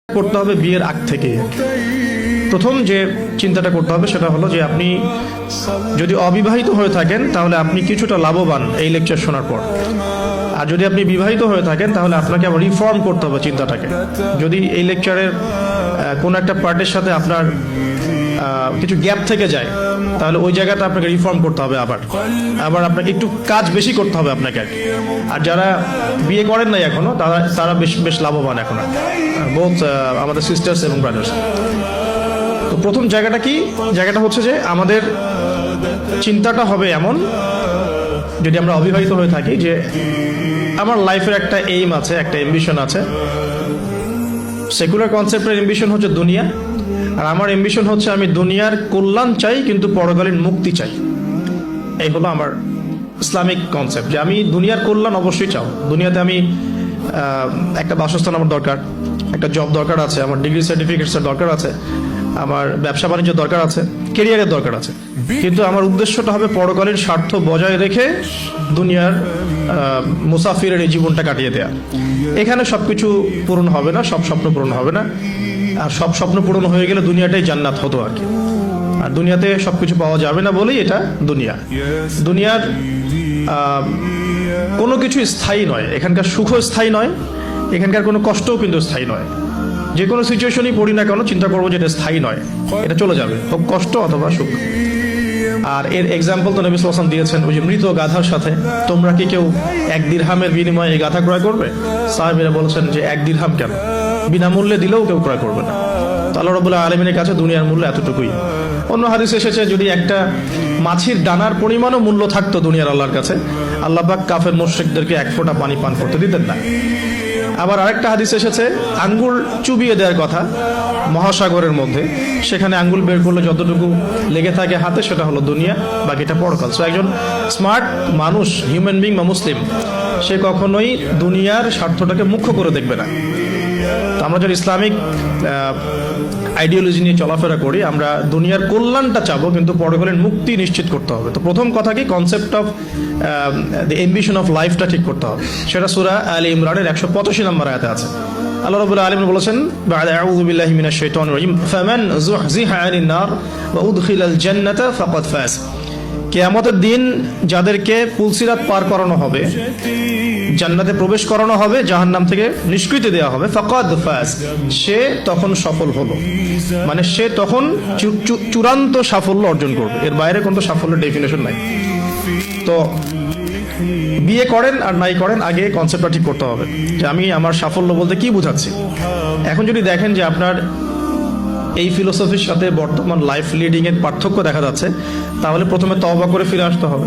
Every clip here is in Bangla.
করতে হবে বিয়ের আগ থেকে। প্রথম যে চিন্তাটা করতে হবে সেটা হলো যে আপনি যদি অবিবাহিত হয়ে থাকেন তাহলে আপনি কিছুটা লাভবান এই লেকচার শোনার পর। আর যদি আপনি বিবাহিত হয়ে থাকেন তাহলে আপনাকে আবার রিফর্ম করতে হবে চিন্তাটাকে। যদি এই লেকচারের কোনো একটা পার্টের সাথে আপনার কিছু গ্যাপ থেকে যায় তাহলে ওই জায়গাটা আপনাকে রিফর্ম করতে হবে, আবার আপনাকে একটু কাজ বেশি করতে হবে আপনাকে। আর যারা বিয়ে করেন নাই এখনো তারা বেশ লাভবান এখন, বোথ আমাদের সিস্টার্স এবং ব্রাদার্স। তো প্রথম জায়গাটা হচ্ছে যে আমাদের চিন্তাটা হবে এমন, যদি আমরা অবিবাহিত হয়ে থাকি, যে আমার লাইফের একটা এইম আছে, একটা অ্যাম্বিশন আছে। সেকুলার কনসেপ্টের অ্যাম্বিশন হচ্ছে দুনিয়া, আর আমার অ্যাম্বিশন হচ্ছে আমি দুনিয়ার কল্যাণ চাই কিন্তু পরকালীন মুক্তি চাই। এই হলো আমার ইসলামিক কনসেপ্ট, যে আমি দুনিয়ার কল্যাণ অবশ্যই চাও। দুনিয়াতে আমি একটা বাসস্থান আমার দরকার, একটা জব দরকার আছে, আমার ডিগ্রি সার্টিফিকেটসের দরকার আছে, আমার ব্যবসা বাণিজ্যের দরকার আছে, কেরিয়ারের দরকার আছে, কিন্তু আমার উদ্দেশ্যটা হবে পরকালীন স্বার্থ বজায় রেখে দুনিয়ার মুসাফিরের এই জীবনটা কাটিয়ে দেয়া। এখানে সবকিছু পূরণ হবে না, সব স্বপ্ন পূরণ হবে না, আর সব স্বপ্ন পূরণ হয়ে গেলে দুনিয়াটাই জান্নাত হতো আর কি। আর দুনিয়াতে সবকিছু পাওয়া যাবে না বলেই এটা দুনিয়ার কোনো কিছু স্থায়ী নয়। এখানকার সুখও স্থায়ী নয়, এখানকার কোনো কষ্টও কিন্তু স্থায়ী নয়। যে কোনো সিচুয়েশনই পড়ি না কেন চিন্তা করবো যে এটা স্থায়ী নয়, এটা চলে যাবে, হোক কষ্ট অথবা সুখ। আর এর এক্সাম্পল তো নবী সাল্লাল্লাহু আলাইহি ওয়াসাল্লাম দিয়েছেন, ওই যে মৃত গাধার সাথে। তোমরা কি কেউ 1 দিরহামের বিনিময়ে এই গাধা ক্রয় করবে? সাহাবীরা বলছেন যে 1 দিরহাম কেন, বিনামূল্যে দিলেও কেউ ক্রয় করবে না। তো আল্লাহ রাব্বুল আলামিনের কাছে দুনিয়ার মূল্য এতটুকুই। অন্য হাদিসে এসেছে যদি একটা মাছির দানার পরিমাণও মূল্য থাকতো দুনিয়ার আল্লাহর কাছে, আল্লাহ পাক কাফের মুশরিকদেরকে 1 ফোঁটা পানি পান করতে দিতেন না। আবার আরেকটা হাদিস এসেছে আঙ্গুল চুবিয়ে দেওয়ার কথা মহাসাগরের মধ্যে, সেখানে আঙ্গুল বের করলে যতটুকু লেগে থাকে হাতে সেটা হলো দুনিয়া, বাকিটা পরকাল। সো একজন স্মার্ট মানুষ, হিউম্যান বিং বা মুসলিম, সে কখনোই দুনিয়ার স্বার্থটাকে মুখ্য করে দেখবে না। তো আমরা যদি ইসলামিক আইডিওলজি নিয়ে চলাফেরা করি, আমরা দুনিয়ার কল্যাণটা চাবো কিন্তু পরকালীন মুক্তি নিশ্চিত করতে হবে। তো প্রথম কথা কি, concept of the ambition of লাইফটা ঠিক করতে হবে। সেটা সূরা আলে ইমরানের 185 নম্বর আয়াতে আছে। আল্লাহ রাব্বুল আলামিন বলেছেন, বা'দা আউযু বিল্লাহি মিনাশ শাইতানির রাজিম, ফামান যুহযিহা আনিন নার ওয়া উদখিলাল জান্নাতা ফাকাদ ফাজ। কিয়ামতের দিন যাদেরকে পুলসিরাত পার করানো হবে, জান্নাতে প্রবেশ করানো হবে, জাহান্নাম থেকে নিষ্কৃতি দেওয়া হবে, ফাকাদ ফাজ, সে তখন সফল হলো। মানে সে তখন চূড়ান্ত সাফল্য অর্জন করবে, এর বাইরে কোনো সাফল্যের ডেফিনেশন নাই। তো বিয়ে করেন আর নাই করেন, আগে কনসেপ্টটা ঠিক করতে হবে যে আমি আমার সাফল্য বলতে কি বুঝাচ্ছি। এখন যদি দেখেন যে আপনার এই ফিলোসফির সাথে বর্তমান লাইফ লিডিং এর পার্থক্য দেখা যাচ্ছে, তাহলে প্রথমে তওবা করে ফিরে আসতে হবে।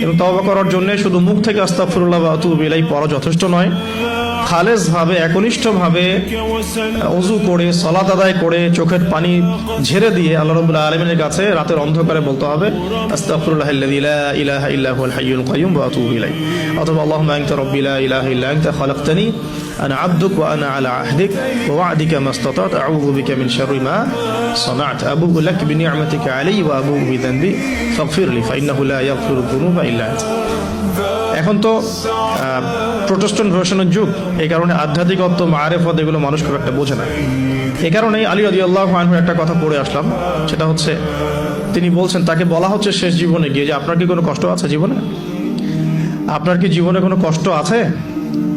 এবং তওবা করার জন্য শুধু মুখ থেকে আস্তাগফিরুল্লাহ ওয়া আতুবু ইলাইহি পড়া যথেষ্ট নয়। খালেস ভাবে, একনিষ্ঠভাবে ওযু করে, সালাত আদায় করে, চোখের পানি ঝেড়ে দিয়ে আল্লাহ রাব্বুল আলামিনের কাছে রাতের অন্ধকারে বলতে হবে, আস্তাগফিরুল্লাহাল্লাযী লা ইলাহা ইল্লা হুয়াল হাইয়ুল কাইয়্যুম ওয়া আতুবু ইলাইহি। অথবা আল্লাহুম্মা আনতা রাব্বী লা ইলাহা ইল্লা আনতা খালাকতানি আনা আবদুক ওয়া আনা আলা আহদিক ওয়া ওয়া'দিকা মাস্তাতা'তু আউযু বিকা মিন শাররি মা সানা'তু আবুউ লাক বিনি'মাতিকা আলাইয়া ওয়া আবুউ বিযানবি ফাগফিরলি ফাইন্নাহু লা ইয়াগফিরুয যুনুবা ইল্লা আনতা। এখন তো প্রোটেস্ট্যান্ট ভার্সনের যুগ, এই কারণে আধ্যাত্মিকত্ব, মারেফত এগুলো মানুষ খুব একটা বোঝে না। এই কারণেই আলী রাদিয়াল্লাহু আনহুর একটা কথা পড়ে আসলাম, সেটা হচ্ছে তিনি বলছেন, তাকে বলা হচ্ছে শেষ জীবনে গিয়ে যে আপনার কি কোনো কষ্ট আছে জীবনে? আপনার কি জীবনে কোনো কষ্ট আছে?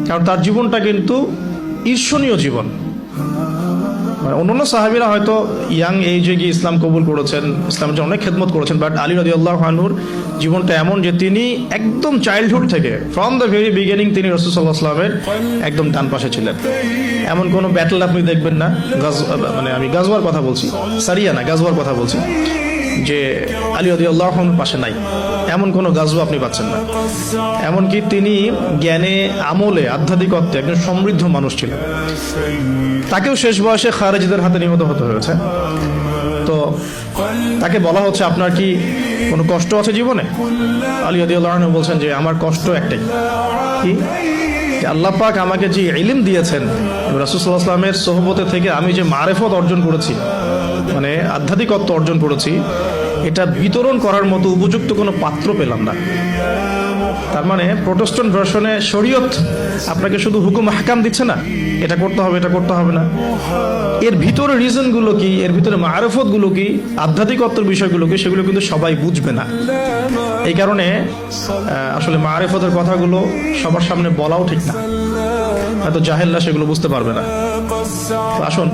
কারণ তার জীবনটা কিন্তু ঈর্ষণীয় জীবন। মানে অন্যান্য সাহাবীরা হয়তো ইয়াং এজে গিয়ে ইসলাম কবুল করেছেন, ইসলামের জন্য অনেক খেদমত করেছেন, বাট আলী রাদিয়াল্লাহু আনহুর জীবনটা এমন যে তিনি একদম চাইল্ডহুড থেকে, ফ্রম দ্য ভেরি বিগিনিং, তিনি রাসূল সাল্লাল্লাহু আলাইহি ওয়াসাল্লামের একদম ডান পাশে ছিলেন। এমন কোনো ব্যাটল আপনি দেখবেন না, মানে আমি গাজওয়ার কথা বলছি, সারিয়া না, গাজওয়ার কথা বলছি, যে আলী রাদিয়াল্লাহু আনহুর পাশে নাই, এমন কোনো গাজওয়া আপনি পাচ্ছেন না। এমনকি তিনি জ্ঞানে, আমলে, আধ্যাত্মিকত্বে একজন সমৃদ্ধ মানুষ ছিলেন। তাকেও শেষ বয়সে খারেজিদের হাতে নিহত হতে হয়েছে। তো তাকে বলা হচ্ছে আপনার কি কোনো কষ্ট আছে জীবনে? আলী রাদিয়াল্লাহু আনহু বলছেন যে আমার কষ্ট একটাই, কি আল্লাহ পাক আমাকে যে ইলম দিয়েছেন, রাসূল সাল্লাল্লাহু আলাইহি ওয়াসাল্লামের সোহবতে থেকে আমি যে মারেফত অর্জন করেছি, মানে আধ্যাত্মিকত্ব অর্জন করেছি, এটা বিতরণ করার মতো উপযুক্ত কোনো পাত্র পেলাম না। তার মানে প্রোটেস্ট্যান্ট ভার্সনে শরীয়ত আপনাকে শুধু হুকুম আহকাম দিচ্ছে না, এটা করতে হবে এটা করতে হবে না, এর ভিতরে রিজনগুলো কি, এর ভিতরে মারফতগুলো কি, আধ্যাত্মিকত্বের বিষয়গুলো কি, সেগুলো কিন্তু সবাই বুঝবে না। এই কারণে আসলে মারফতের কথাগুলো সবার সামনে বলাও ঠিক না, হয়তো জাহেলরা সেগুলো বুঝতে পারবে না। তো আসুন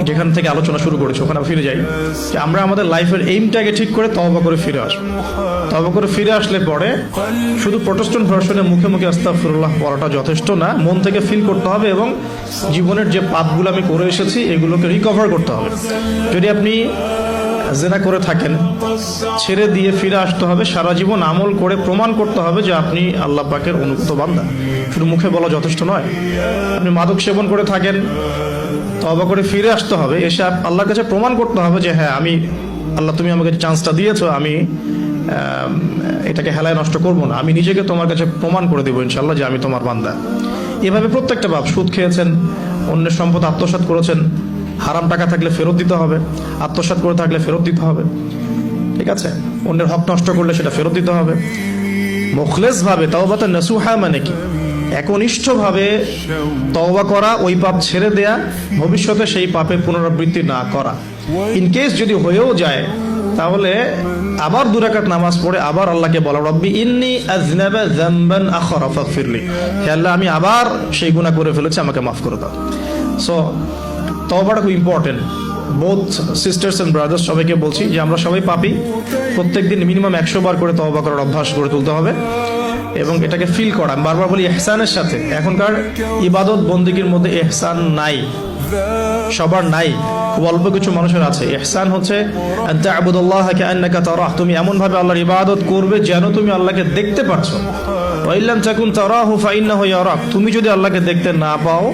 যেখান থেকে আলোচনা শুরু করেছি ওখানে ফিরে যাই, যে আমরা আমাদের লাইফের এইমটাকে ঠিক করে তওবা করে ফিরে আসবো। তওবা করে ফিরে আসলে পরে শুধু প্রোটেস্ট্যান্ট ভার্সনে মুখে মুখে আস্তাগফিরুল্লাহ পড়াটা যথেষ্ট না, মন থেকে ফিল করতে হবে এবং জীবনের যে পাপগুলো আমি করে এসেছি এগুলোকে রিকভার করতে হবে। যদি আপনি জেনা করে থাকেন, ছেড়ে দিয়ে ফিরে আসতে হবে, সারা জীবন আমল করে প্রমাণ করতে হবে যে আপনি আল্লাহ পাকের অনুগত বান্দা, শুধু মুখে বলা যথেষ্ট নয়। আপনি মাদক সেবন করে থাকেন, তওবা করে ফিরে আসতে হবে, এসে আল্লাহর কাছে প্রমাণ করতে হবে যে হ্যাঁ আমি আল্লাহ, তুমি আমাকে চান্সটা দিয়েছো, আমি এটাকে হেলায় নষ্ট করবো না, আমি নিজেকে তোমার কাছে প্রমাণ করে দেবো ইনশাল্লাহ যে আমি তোমার বান্দা। এভাবে প্রত্যেকটা পাপ, সুদ খেয়েছেন, অন্যের সম্পদ আত্মসাৎ করেছেন, হারাম টাকা থাকলে ফেরত দিতে হবে, আত্মসাৎ করে থাকলে ফেরত দিতে হবে, ঠিক আছে, অন্যের হক নষ্ট করলে সেটা ফেরত দিতে হবে। মুখলেস ভাবে তাওবাতুন নাসুহা মানে কি? একনিষ্ঠভাবে তওবা করা, ওই পাপ ছেড়ে দেয়া, ভবিষ্যতে সেই পাপের পুনরাবৃত্তি না করা। ইনকেস যদি হয়েও যায় তাহলে আবার 2 রাকাত নামাজ পড়ে আবার আল্লাহকে বলা, রব্বি ইন্নী আযনাবা যামবান আখরা ফাগফিরলি, হে আল্লাহ আমি আবার সেই গুনাহ করে ফেলেছি, আমাকে মাফ করে দাও। সো তওবাটা খুব important. Both sisters and brothers সবাইকে বলছি যে আমরা সবাই পাপী, প্রত্যেকদিন মিনিমাম 100 বার করে তওবা করার অভ্যাস গড়ে তুলতে হবে এবং এটাকে ফিল করা। আমি বারবার বলি ইহসানের সাথে, এখনকার ইবাদত বন্দেগীর মধ্যে ইহসান নাই, সবার নাই, খুব অল্প কিছু মানুষের আছে। ইহসান হচ্ছে আনতা আবুদুল্লাহ কাআন্নাকা তারাহ, তুমি এমন ভাবে আল্লাহর ইবাদত করবে যেন তুমি আল্লাহকে দেখতে পারছো। ওয়া ইল্লাম তাকুন তারাহু ফাইন্নাহু ইয়ারাক, তুমি যদি আল্লাহকে দেখতে না পাও,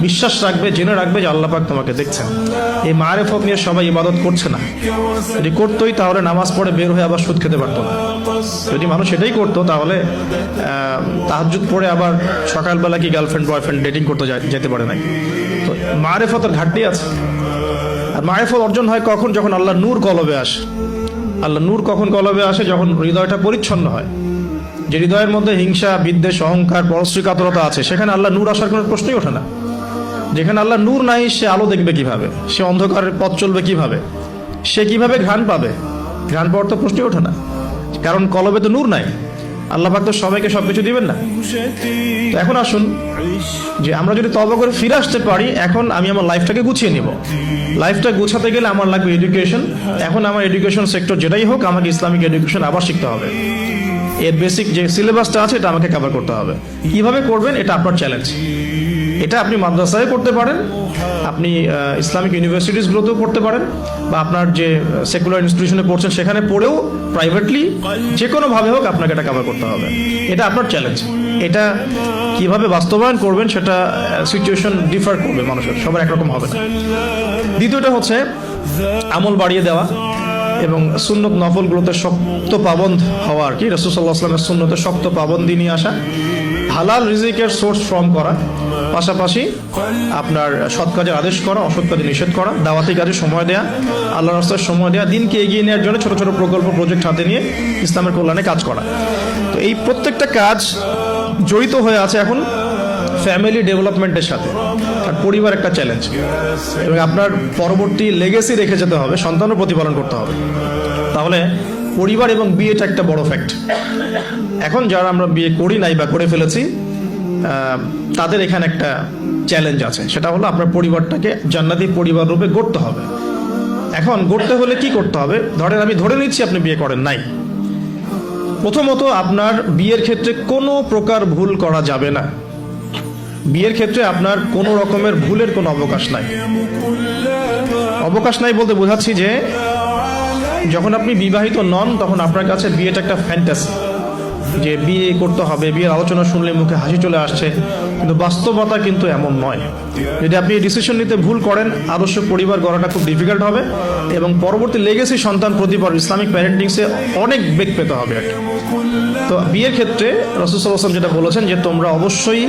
বিশ্বাস রাখবে, জেনে রাখবে যে আল্লাহ পাক তোমাকে দেখছেন। এই মারেফত নিয়ে সবাই ইবাদত করছে না। যদি করতোই তাহলে নামাজ পড়ে বের হয়ে আবার সুদ খেতে পারতো না। যদি মানুষ এটাই করতো তাহলে তাহাজ্জুদ পড়ে আবার সকালবেলা কি গার্লফ্রেন্ড বয়ফ্রেন্ড ডেটিং করতে যেতে পারে নাই। তো মারেফতের ঘাটতি আছে। আর মারেফত অর্জন হয় কখন? যখন আল্লাহ নূর কলবে আসে। আল্লাহ নূর কখন কলবে আসে? যখন হৃদয়টা পরিচ্ছন্ন হয়। যে হৃদয়ের মধ্যে হিংসা, বিদ্বেষ, অহংকার, পরশ্রী কাতরতা আছে, সেখানে আল্লাহ নূর আসার কোনো প্রশ্নই ওঠে না। যেখানে আল্লাহ নূর নাই, সে আলো দেখবে কিভাবে? সে অন্ধকারের পথ চলবে কিভাবে? সে কিভাবে ঘ্রাণ পাবে? ঘ্রাণ পাওয়ার তো প্রশ্নই ওঠে না, কারণ কলবে তো নূর নাই। আল্লাহ পাক তো সবাইকে সবকিছু দিবেন না। তো এখন আসুন যে আমরা যদি তওবা করে ফিরে আসতে পারি, এখন আমি আমার লাইফটাকে গুছিয়ে নিব। লাইফটা গুছাতে গেলে আমার লাগবে এডুকেশন। এখন আমার এডুকেশন সেক্টর যেটাই হোক, আমাকে ইসলামিক এডুকেশন আবার শিখতে হবে। এর বেসিক যে সিলেবাসটা আছে এটা আমাকে কভার করতে হবে। কিভাবে করবেন এটা আপনার চ্যালেঞ্জ। এটা আপনি মাদ্রাসায় করতে পারেন, আপনি ইসলামিক ইউনিভার্সিটিসগুলোতেও পড়তে পারেন, বা আপনার যে সেকুলার ইনস্টিটিউশনে পড়ছেন সেখানে পড়েও প্রাইভেটলি যে কোনোভাবে হোক আপনাকে এটা কভার করতে হবে। এটা আপনার চ্যালেঞ্জ। এটা কিভাবে বাস্তবায়ন করবেন সেটা সিচুয়েশন ডিফার করবে, মানুষের সবার একরকম হবে না। দ্বিতীয়টা হচ্ছে আমল বাড়িয়ে দেওয়া এবং সুন্নত নফলগুলোতে শক্ত পাবন্দ হওয়া আর কি। রাসূল সাল্লাল্লাহু আলাইহি ওয়াসাল্লামের সুন্নতে শক্ত পাবন্দি নিয়ে আসা, হালাল রিজিকের সোর্স ফর্ম করা, পাশাপাশি আপনার সৎ কাজের আদেশ করা, অসৎ কাজে নিষেধ করা, দাওয়াতি কাজে সময় দেয়া, আল্লাহর রাস্তায় সময় দেয়া, দিনকে এগিয়ে নেওয়ার জন্য ছোট ছোট প্রকল্প প্রজেক্ট হাতে নিয়ে ইসলামের কল্যাণে কাজ করা। তো এই প্রত্যেকটা কাজ জড়িত হয়ে আছে এখন ফ্যামিলি ডেভেলপমেন্টের সাথে। আর পরিবার একটা চ্যালেঞ্জ, এবং আপনার পরবর্তী লেগেসি রেখে যেতে হবে, সন্তানও প্রতিপালন করতে হবে। তাহলে পরিবার এবং বিয়েটা একটা বড় ফ্যাক্ট। এখন যারা আমরা বিয়ে করি নাই বা করে ফেলেছি, তাদের এখানে একটা চ্যালেঞ্জ আছে, সেটা হলো আপনার পরিবারটাকে জান্নাতি পরিবার রূপে গড়তে হবে। এখন গড়তে হলে কি করতে হবে? ধরেন আমি ধরে নিচ্ছি আপনি বিয়ে করেন নাই। প্রথমত আপনার বিয়ের ক্ষেত্রে কোনো প্রকার ভুল করা যাবে না। বিয়ের ক্ষেত্রে আপনার কোনো রকমের ভুলের কোনো অবকাশ নাই। অবকাশ নাই বলতে বোঝাচ্ছি যে যখন আপনি বিবাহিত নন তখন আপনার কাছে বিয়েটা একটা ফ্যান্টাসি, যে বিয়ে করতে হবে, বিয়ের আলোচনা শুনলে মুখে হাসি চলে আসছে, কিন্তু বাস্তবতা কিন্তু এমন নয়। যদি আপনি এই ডিসিশন নিতে ভুল করেন, আদর্শ পরিবার গড়াটা খুব ডিফিকাল্ট হবে এবং পরবর্তী লেগেসি সন্তান প্রতিপালন ইসলামিক প্যারেন্টিংসে অনেক বেগ পেতে হবে আর কি। তো বিয়ের ক্ষেত্রে রাসূল সাল্লাল্লাহু আলাইহি ওয়াসাল্লাম যেটা বলেছেন যে তোমরা অবশ্যই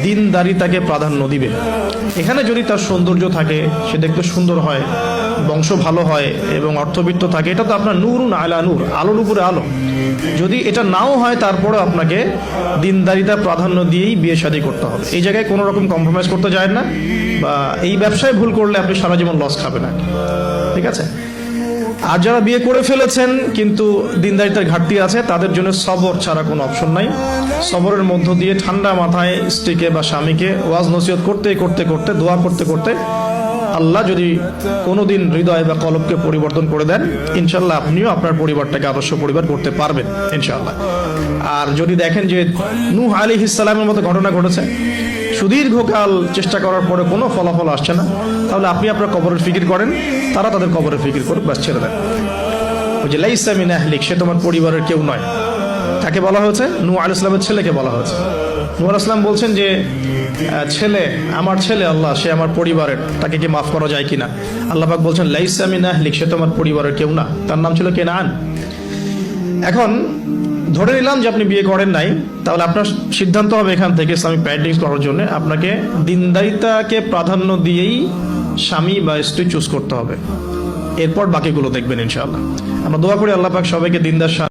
দিনদারিতাকে প্রাধান্য দিবে। এখানে যদি তার সৌন্দর্য থাকে, সে দেখতে সুন্দর হয়, বংশ ভালো হয় এবং অর্থবিত্ত থাকে, এটা তো আপনার নূরুন আলা নূর, আলোর উপরে আলো। যদি এটা নাও হয় তারপরে আপনাকে দিনদারিতা প্রাধান্য দিয়েই বিয়ে শাদী করতে হবে। এই জায়গায় কোনো রকম কম্প্রোমাইজ করতে যায় না, বা এই ব্যবসায় ভুল করলে আপনি সারা জীবন লস খাবেন না, ঠিক আছে? আর যারা বিয়ে করে ফেলেছেন কিন্তু দিনদারিতার ঘাটতি আছে, তাদের জন্য সবর ছাড়া কোনো অপশন নাই। সবরের মধ্য দিয়ে ঠান্ডা মাথায় স্ত্রীকে বা স্বামীকে ওয়াজ নসিহত করতে করতে করতে, দোয়া করতে করতে, আল্লাহ যদি কোনোদিন হৃদয় বা কলবকে পরিবর্তন করে দেন, ইনশাল্লাহ আপনিও আপনার পরিবারটাকে আদর্শ পরিবার করতে পারবেন ইনশাল্লাহ। আর যদি দেখেন যে নূহ আলাইহিস সালামের মতো ঘটনা ঘটেছে, সুদীর্ঘকাল চেষ্টা করার পরে কোনো ফলাফল আসছে না, তাহলে আপনি আপনার কবরের ফিকির করেন, তারা তাদের কবরের ফিকির করে ব্যাস ছেড়ে দেন। ওই যে লাইসা মিন আহলিক, সে তোমার পরিবারের কেউ নয়। তাকে বলা হয়েছে, নূহ আলাইহিস সালামের ছেলেকে বলা হয়েছে। নূহ আলাইহিস সালাম বলছেন যে ছেলে, আমার ছেলে আল্লাহ, সে আমার পরিবারের, তাকে কি মাফ করা যায় কিনা? আল্লাহ পাক বলছেন লাইসা মিন আহলিক, সে তোমার পরিবারের কেউ না। তার নাম ছিল কেনান। এখন ধরে নিলাম যে আপনি বিয়ে করেন নাই, তাহলে আপনার সিদ্ধান্ত হবে এখান থেকে ইসলামিক প্যারেন্টিং করার জন্য আপনাকে দিনদারিতাকে প্রাধান্য দিয়েই স্বামী বা স্ত্রী চুজ করতে হবে। এরপর বাকিগুলো দেখবেন ইনশাআল্লাহ। আমরা দোয়া করি আল্লাহ পাক সবাইকে দিনদার